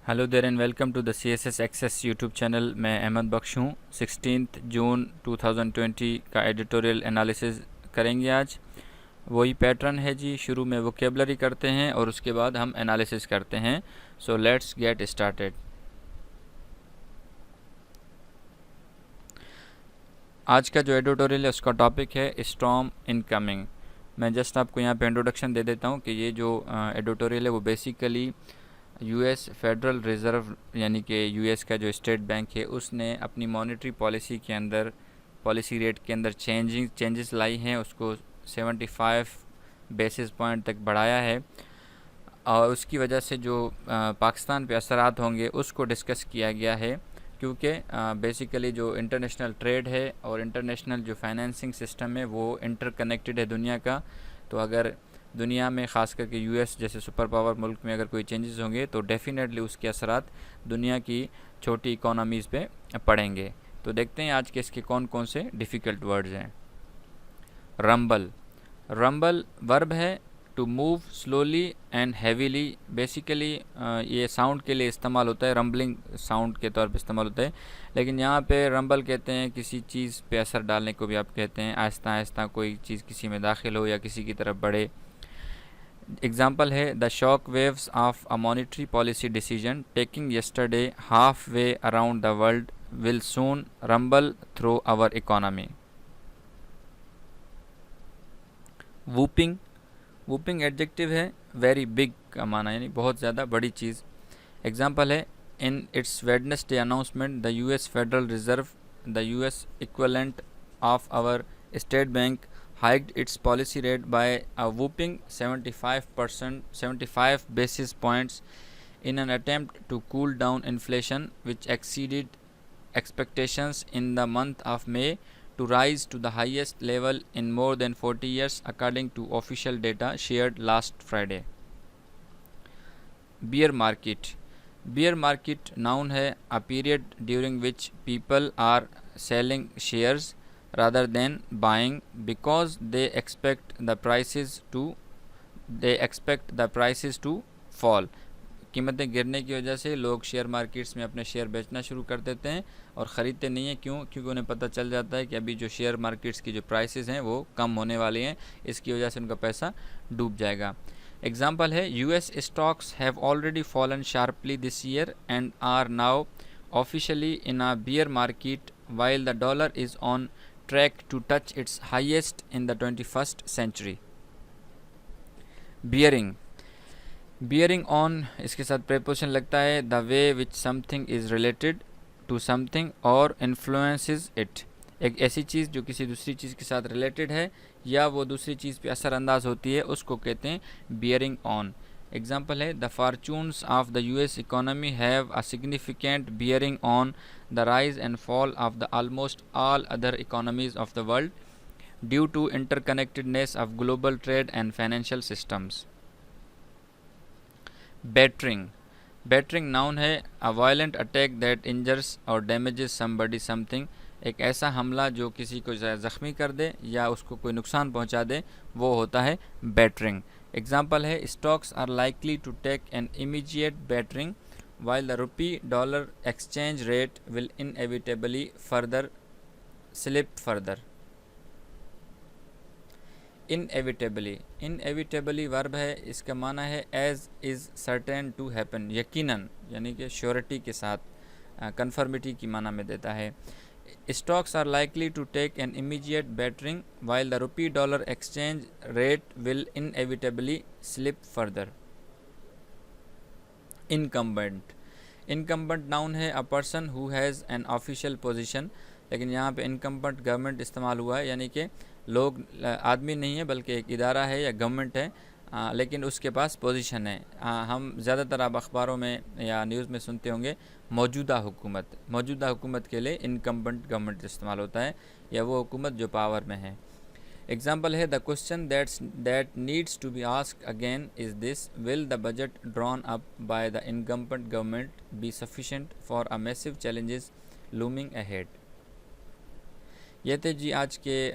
Hello there and welcome to the CSS access YouTube channel. मैं अहमद बख्श हूँ। 16 जून 2020 का editorial analysis करेंगे आज। वही पैटर्न है जी, शुरू में वोकेबलरी करते हैं और उसके बाद हम एनालिसिस करते हैं। So let's get started. आज का जो एडिटोरियल है उसका टॉपिक है स्टॉर्म इनकमिंग। मैं जस्ट आपको यहाँ पे इंट्रोडक्शन दे देता हूँ कि ये जो एडिटोरियल है वो बेसिकली यूएस फेडरल रिज़र्व यानी कि यूएस का जो स्टेट बैंक है उसने अपनी मॉनेटरी पॉलिसी के अंदर, पॉलिसी रेट के अंदर चेंजेस लाई हैं। उसको 75 बेसिस पॉइंट तक बढ़ाया है और उसकी वजह से जो पाकिस्तान पे असरात होंगे उसको डिस्कस किया गया है, क्योंकि बेसिकली जो इंटरनेशनल ट्रेड है और इंटरनेशनल जो फाइनेंसिंग सिस्टम है वो इंटरकनेक्टेड है दुनिया का। तो अगर दुनिया में ख़ास करके यूएस जैसे सुपर पावर मुल्क में अगर कोई चेंजेस होंगे तो डेफ़िनेटली उसके असरात दुनिया की छोटी इकोनॉमीज़ पे पड़ेंगे। तो देखते हैं आज के इसके कौन कौन से डिफ़िकल्ट वर्ड्स हैं। रंबल, रंबल वर्ब है to move slowly and heavily. Basically ये साउंड के लिए इस्तेमाल होता है, रंबलिंग साउंड के तौर पे इस्तेमाल होता है, लेकिन यहाँ पे रंबल कहते हैं किसी चीज़ पे असर डालने को भी आप कहते हैं। आहिस्ता आहिस्ता कोई चीज़ किसी में दाखिल हो या किसी की तरफ बढ़े। एग्जाम्पल है the shock waves of a monetary policy decision taking yesterday half way around the world will soon rumble through our economy. Whopping, whopping adjective है, वेरी बिग का माना यानी बहुत ज़्यादा बड़ी चीज़। एग्जाम्पल है in its Wednesday announcement the US Federal Reserve the US equivalent of our State Bank hiked its policy rate by a whopping 75 basis points in an attempt to cool down inflation, which exceeded expectations in the month of May to rise to the highest level in more than 40 years, according to official data shared last Friday. Bear market, bear market noun है a period during which people are selling shares rather than buying because they expect the prices to fall। कीमतें गिरने की वजह से लोग share markets में अपने share बेचना शुरू कर देते हैं और ख़रीदते नहीं हैं। क्यों? क्योंकि उन्हें पता चल जाता है कि अभी जो शेयर मार्केट्स की जो प्राइसेस हैं वो कम होने वाली हैं, इसकी वजह से उनका पैसा डूब जाएगा। एग्जाम्पल है US stocks have already fallen sharply this year and are now officially in a bear market while the dollar is on track to touch its highest in the 21st century। bearing, bearing on इसके साथ preposition लगता है the way which something is related to something or influences it। एक ऐसी चीज़ जो किसी दूसरी चीज़ के साथ रिलेटेड है या वो दूसरी चीज़ पे असरअंदाज होती है उसको कहते हैं bearing on। एग्जाम्पल है the fortunes of the US economy have a significant bearing on the rise and fall of the almost all other economies of the world due to interconnectedness of global trade and financial systems. Battering, battering noun है a violent attack that injures और damages somebody something. एक ऐसा हमला जो किसी को ज़ख्मी कर दे या उसको कोई नुकसान पहुंचा दे, वो होता है बैटरिंग। एग्जाम्पल है stocks are likely to take an immediate battering while the rupee dollar exchange rate will inevitably further slip further। inevitably verb है, इसका माना है as is certain to happen, यकीनन यानी कि श्योरिटी के साथ, कन्फर्मिटी की माना में देता है। Stocks are likely to take an immediate battering while the rupee dollar exchange rate will inevitably slip further। Incumbent, incumbent noun है a person who has an official position, लेकिन यहाँ पे इनकम्बेंट गवर्नमेंट इस्तेमाल हुआ है, यानी कि लोग आदमी नहीं है बल्कि एक इदारा है या गवर्नमेंट है, लेकिन उसके पास पोजीशन है। हम ज़्यादातर आप अखबारों में या न्यूज़ में सुनते होंगे मौजूदा हुकूमत, मौजूदा हुकूमत के लिए इनकम्बेंट गवर्नमेंट इस्तेमाल होता है या वो हुकूमत जो पावर में है। एग्जाम्पल है the question that needs to be asked again is this will the budget drawn up by the incumbent government be sufficient for a massive challenges looming ahead. ये थे जी आज के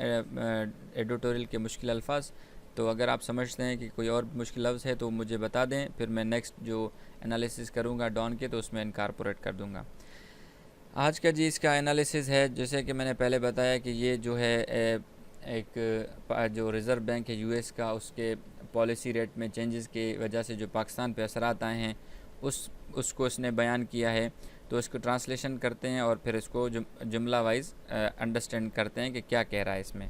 एडिटोरियल के मुश्किल अल्फाज। तो अगर आप समझते हैं कि कोई और मुश्किल लफ्ज़ है तो मुझे बता दें, फिर मैं नेक्स्ट जो एनालिसिस करूँगा डॉन के तो उसमें इनकारपोरेट कर दूँगा। आज का जी इसका एनालिसिस है, जैसे कि मैंने पहले बताया कि ये जो है एक जो रिज़र्व बैंक है यूएस का, उसके पॉलिसी रेट में चेंजेस की वजह से जो पाकिस्तान पे असरात आए हैं उसको इसने बयान किया है। तो इसको ट्रांसलेशन करते हैं और फिर इसको जुमला वाइज अंडरस्टैंड करते हैं कि क्या कह रहा है इसमें।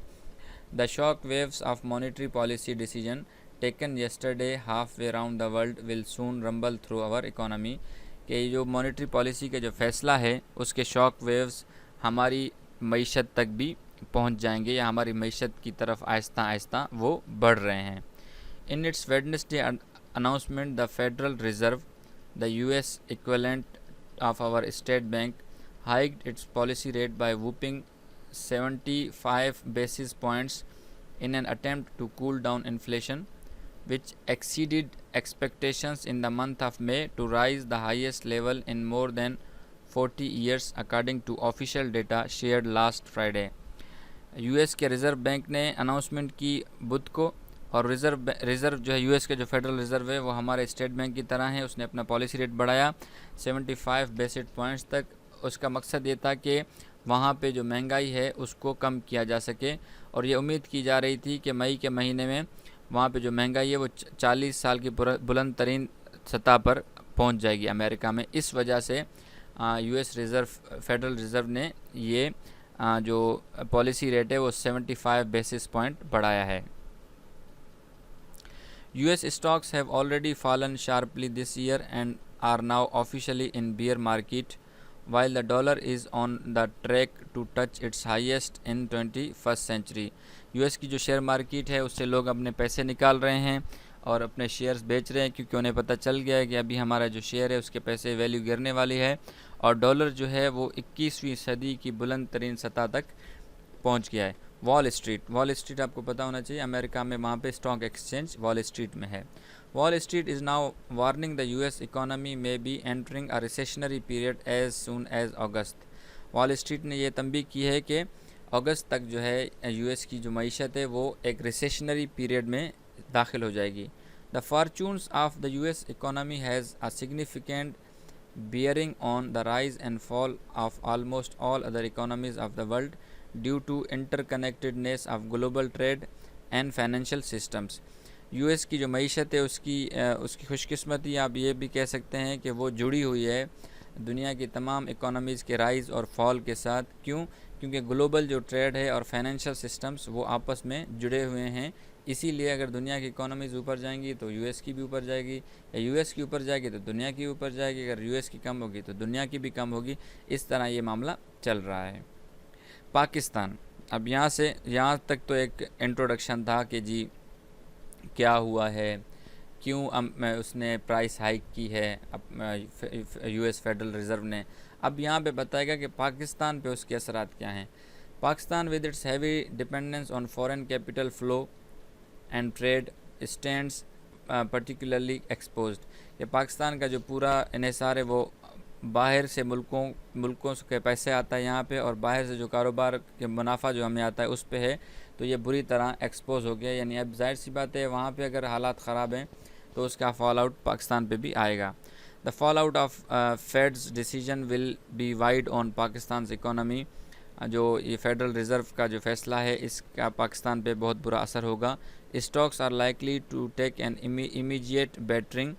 The shock waves of monetary policy decision taken yesterday half way around the world will soon rumble through our economy, कि जो मॉनेटरी पॉलिसी का जो फ़ैसला है उसके शॉक वेव्स हमारी मईशत तक भी पहुंच जाएंगे या हमारी मईशत की तरफ आहिस्ता आहिस्ता वो बढ़ रहे हैं। इन its Wednesday announcement the federal Reserve, the US equivalent of our state bank, hiked its policy rate by whopping 75 basis points in an attempt to cool down inflation, which exceeded expectations in the month of May to rise the highest level in more than 40 years according to official data shared last Friday. US के reserve bank ने announcement की बुध को, और reserve जो है US के जो federal reserve है वो हमारे स्टेट बैंक की तरह है, उसने अपना पॉलिसी रेट बढ़ाया 75 बेसिस पॉइंट्स तक। उसका मकसद ये था कि वहाँ पे जो महंगाई है उसको कम किया जा सके, और ये उम्मीद की जा रही थी कि मई के महीने में वहाँ पे जो महंगाई है वो 40 साल की बुलंद तरीन सतह पर पहुँच जाएगी अमेरिका में। इस वजह से यूएस फेडरल रिज़र्व ने ये जो पॉलिसी रेट है वो 75 बेसिस पॉइंट बढ़ाया है। US stocks have already fallen sharply this year and are now officially in bear market, while the dollar is on the track to touch its highest in 21st century. US की जो share market है उससे लोग अपने पैसे निकाल रहे हैं और अपने शेयर्स बेच रहे हैं, क्योंकि उन्हें पता चल गया है कि अभी हमारा जो शेयर है उसके पैसे वैल्यू गिरने वाली है, और डॉलर जो है वो 21वीं सदी की बुलंद तरीन सतह तक पहुंच गया है। वॉल स्ट्रीट आपको पता होना चाहिए, अमेरिका में वहाँ पे स्टॉक एक्सचेंज वॉल स्ट्रीट में है। Wall Street is now warning the US economy may be entering a recessionary period as soon as August. Wall Street ने यह तंबीह की है कि अगस्त तक जो है यूएस की जो मईशत है वो एक रिसेशनरी पीरियड में दाखिल हो जाएगी। The fortunes of the US economy has a significant bearing on the rise and fall of almost all other economies of the world due to interconnectedness of global trade and financial systems. US की जो मईशत है उसकी खुशकिस्मती आप ये भी कह सकते हैं कि वो जुड़ी हुई है दुनिया की तमाम इकोनॉमीज़ के राइज़ और फॉल के साथ। क्यों? क्योंकि ग्लोबल जो ट्रेड है और फाइनेंशियल सिस्टम्स वो आपस में जुड़े हुए हैं। इसीलिए अगर दुनिया की इकोनॉमीज़ ऊपर जाएंगी तो यूएस की भी ऊपर जाएगी, या यूएस की ऊपर जाएगी तो दुनिया की ऊपर जाएगी, अगर यूएस की कम होगी तो दुनिया की भी कम होगी। इस तरह ये मामला चल रहा है। पाकिस्तान, अब यहाँ तक तो एक इंट्रोडक्शन था कि जी क्या हुआ है, क्यों उसने प्राइस हाइक की है यूएस फेडरल रिज़र्व ने। अब यहाँ पे बताएगा कि पाकिस्तान पे उसके असरात क्या हैं। Pakistan with its heavy dependence on foreign capital flow and trade stands particularly exposed. कि पाकिस्तान का जो पूरा इन्हिसार है वो बाहर से मुल्कों के पैसे आता है यहाँ पे, और बाहर से जो कारोबार के मुनाफा जो हमें आता है उस पे है, तो ये बुरी तरह एक्सपोज हो गया। यानी अब जाहिर सी बात है वहाँ पे अगर हालात ख़राब हैं तो उसका फॉल आउट पाकिस्तान पे भी आएगा। The fall out of fades decision will be wide on Pakistan economy. जो ये फेडरल रिज़र्व का जो फ़ैसला है इसका पाकिस्तान पे बहुत बुरा असर होगा। Stocks are likely to take an immediate battering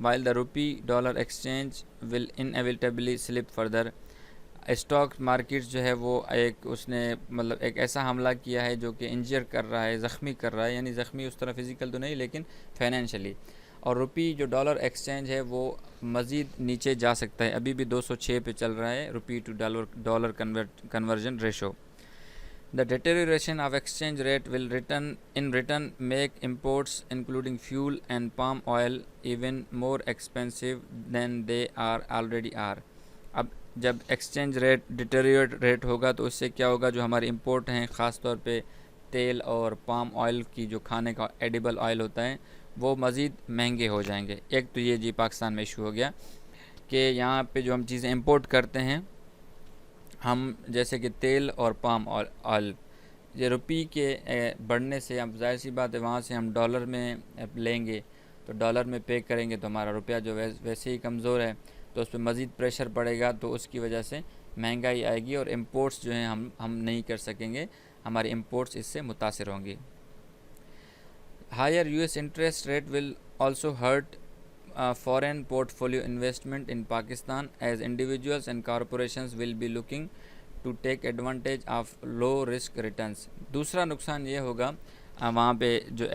while the rupee dollar exchange will inevitably slip further. Stock market जो है वो उसने मतलब एक ऐसा हमला किया है जो कि इंजर कर रहा है, ज़ख्मी कर रहा है, यानी ज़ख्मी उस तरह फिज़िकल तो नहीं लेकिन फाइनेंशियली। और रुपी जो डॉलर एक्सचेंज है वो मज़ीद नीचे जा सकता है, अभी भी 206 पे चल रहा है rupee to dollar conversion ratio. The deterioration of exchange rate will in return make imports including fuel and palm oil even more expensive than they already are. अब जब एक्सचेंज रेट डिटेरियोरेट होगा तो उससे क्या होगा, जो हमारे इंपोर्ट हैं ख़ास तौर पे तेल और पाम ऑयल की जो खाने का एडिबल ऑयल होता है वो मज़ीद महंगे हो जाएंगे। एक तो ये जी पाकिस्तान में इशू हो गया कि यहाँ पे जो हम चीज़ें इंपोर्ट करते हैं हम, जैसे कि तेल और पाम ऑयल, ये रुपये के बढ़ने से अब जाहिर सी बात है वहाँ से हम डॉलर में लेंगे, तो डॉलर में पे करेंगे तो हमारा रुपया जो वैसे ही कमज़ोर है, तो उस पर मज़ीद प्रेशर पड़ेगा, तो उसकी वजह से महंगाई आएगी और इम्पोर्ट्स जो हैं हम नहीं कर सकेंगे, हमारी इम्पोर्ट्स इससे मुतासिर होंगी। Higher US interest rate will also hurt foreign portfolio investment in Pakistan as individuals and corporations will be looking to take advantage of low risk returns। दूसरा नुकसान ये होगा वहाँ पे जो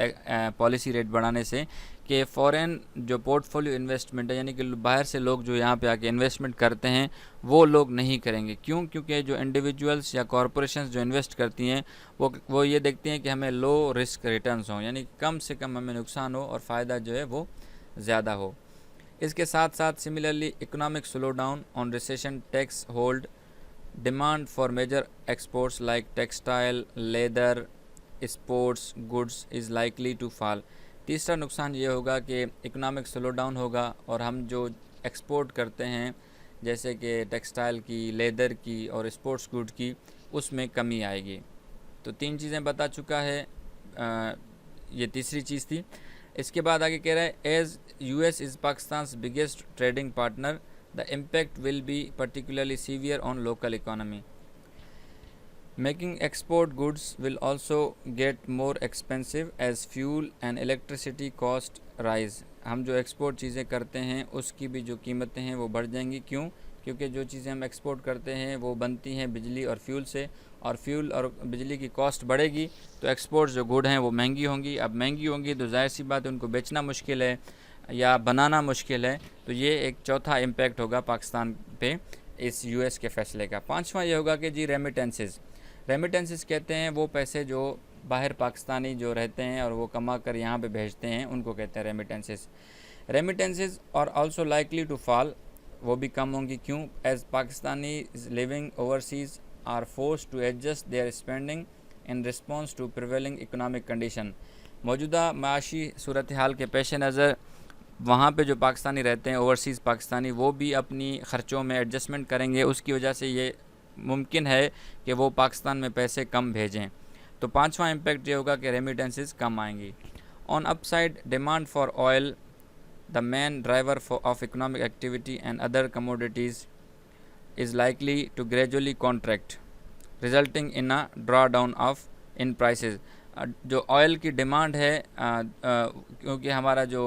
पॉलिसी रेट बढ़ाने से कि फ़ॉरेन जो पोर्टफोलियो इन्वेस्टमेंट है, यानी कि बाहर से लोग जो यहाँ पे आके इन्वेस्टमेंट करते हैं वो लोग नहीं करेंगे। क्यों? क्योंकि जो इंडिविजुअल्स या कॉरपोरेशंस जो इन्वेस्ट करती हैं वो ये देखती हैं कि हमें लो रिस्क रिटर्न्स हों, यानी कम से कम हमें नुकसान हो और फ़ायदा जो है वो ज़्यादा हो। इसके साथ साथ similarly economic slowdown on recession tax hold demand for major exports like textile, leather, sports goods is likely to fall. तीसरा नुकसान ये होगा कि इकोनॉमिक स्लो डाउन होगा और हम जो एक्सपोर्ट करते हैं जैसे कि टेक्सटाइल की, लेदर की और स्पोर्ट्स गुड की, उसमें कमी आएगी। तो 3 चीज़ें बता चुका है, ये तीसरी चीज़ थी। इसके बाद आगे कह रहा है as US is Pakistan's biggest trading partner the impact will be particularly severe on local economy. Making export goods will also get more expensive as fuel and electricity cost rise. हम जो एक्सपोर्ट चीज़ें करते हैं उसकी भी जो कीमतें हैं वो बढ़ जाएंगी। क्यों? क्योंकि जो चीज़ें हम एक्सपोर्ट करते हैं वो बनती हैं बिजली और फ्यूल से, और फ्यूल और बिजली की कॉस्ट बढ़ेगी तो एक्सपोर्ट जो गुड हैं वो महंगी होंगी। अब महंगी होंगी तो जाहिर सी बात है उनको बेचना मुश्किल है या बनाना मुश्किल है। तो ये एक चौथा इम्पैक्ट होगा पाकिस्तान पे इस यूएस के फ़ैसले का। 5वां ये होगा कि जी रेमिटेंसेस कहते हैं वो पैसे जो बाहर पाकिस्तानी जो रहते हैं और वो कमा कर यहाँ पे भेजते हैं उनको कहते हैं रेमिटेंसेस और आल्सो लाइकली टू फॉल, वो भी कम होंगी। क्यों? As Pakistani living overseas are force to adjust their spending in response to prevailing economic condition. मौजूदा माशी सूरत हाल के पेश नज़र वहाँ पे जो पाकिस्तानी रहते हैं ओवरसीज़ पाकिस्तानी, वो भी अपनी ख़र्चों में एडजस्टमेंट करेंगे, उसकी वजह से ये मुमकिन है कि वो पाकिस्तान में पैसे कम भेजें। तो 5वां इम्पैक्ट ये होगा कि रेमिटेंसेस कम आएंगी। On upside demand for oil the main driver of economic activity and other commodities is likely to gradually contract resulting in a drawdown of in prices। जो ऑयल की डिमांड है क्योंकि हमारा जो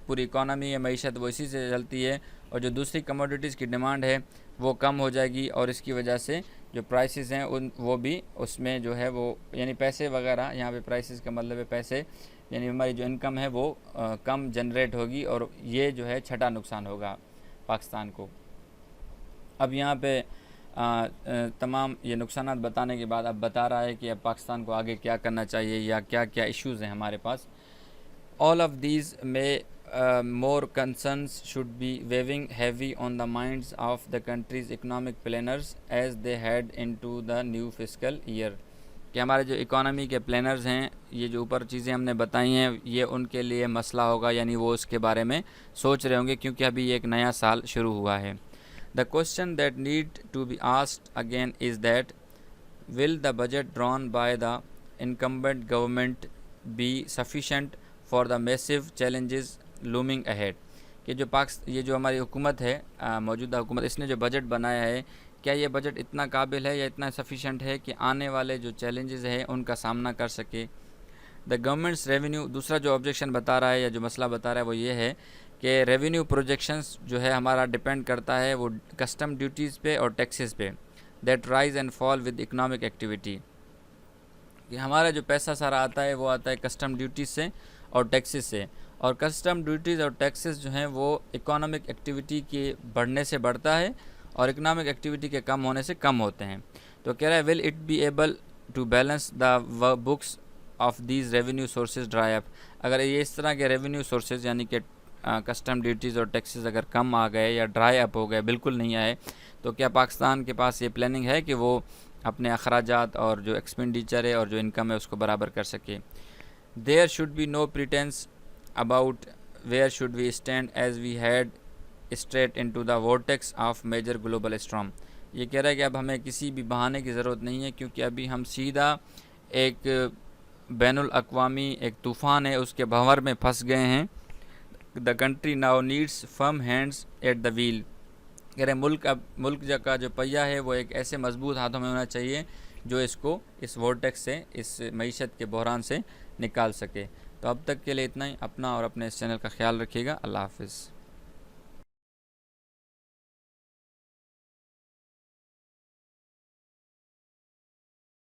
पूरी इकोनॉमी है, मईशत, वो इसी से चलती है, और जो दूसरी कमोडिटीज़ की डिमांड है वो कम हो जाएगी और इसकी वजह से जो प्राइसेस हैं वो भी उसमें जो है वो, यानी पैसे वगैरह, यहाँ पे प्राइसेस का मतलब है पैसे, यानी हमारी जो इनकम है वो कम जनरेट होगी और ये जो है छठा नुकसान होगा पाकिस्तान को। अब यहाँ पे तमाम ये नुकसानात बताने के बाद अब बता रहा है कि अब पाकिस्तान को आगे क्या करना चाहिए या क्या क्या इश्यूज़ हैं हमारे पास। All of these many more concerns should be weighing heavy on the minds of the country's economic planners as they head into the new fiscal year. कि हमारे जो इकोनॉमी के प्लानर्स हैं, ये जो ऊपर चीज़ें हमने बताई हैं, ये उनके लिए मसला होगा, यानी वो उसके बारे में सोच रहे होंगे क्योंकि अभी ये एक नया साल शुरू हुआ है। The question that need to be asked again is that will the budget drawn by the incumbent government be sufficient for the massive challenges looming ahead। कि जो ये जो हमारी हुकूमत है, मौजूदा हुकूमत, इसने जो बजट बनाया है, क्या ये बजट इतना काबिल है या इतना सफिशेंट है कि आने वाले जो चैलेंजेस हैं उनका सामना कर सके। द गवर्नमेंट्स रेवेन्यू, दूसरा जो ऑब्जेक्शन बता रहा है या जो मसला बता रहा है वो ये है कि रेवेन्यू प्रोजेक्शंस जो है हमारा डिपेंड करता है वो कस्टम ड्यूटीज़ पे और टैक्सेस पे, that rise and fall with economic activity. कि हमारा जो पैसा सारा आता है वो आता है कस्टम ड्यूटीज़ से और टैक्सेस से, और कस्टम ड्यूटीज़ और टैक्सेस जो हैं वो इकोनॉमिक एक्टिविटी के बढ़ने से बढ़ता है और इकोनॉमिक एक्टिविटी के कम होने से कम होते हैं। तो कह रहा है will it be able to balance the books of these revenue sources dry up. अगर ये इस तरह के रेवेन्यू सोर्सेज यानी कि कस्टम ड्यूटीज़ और टैक्सेस अगर कम आ गए या ड्राई अप हो गए, बिल्कुल नहीं आए, तो क्या पाकिस्तान के पास ये प्लानिंग है कि वो अपने अखराजात और जो एक्सपेंडिचर है और जो इनकम है उसको बराबर कर सके। There should be no pretence about where should we stand as we had straight into the vortex of major global storm. ये कह रहा है कि अब हमें किसी भी बहाने की ज़रूरत नहीं है क्योंकि अभी हम सीधा एक बैनुल अक़वामी एक तूफ़ान है उसके भंवर में फंस गए हैं। The country now needs firm hands at the wheel. कह रहे मुल्क का जो पहिया है वो एक ऐसे मजबूत हाथों में होना चाहिए जो इसको इस वोर्टेक्स से, इस मईशत के बहरान से निकाल सके। तो अब तक के लिए इतना ही। अपना और अपने इस चैनल का ख्याल रखिएगा। अल्लाह हाफ़िज़।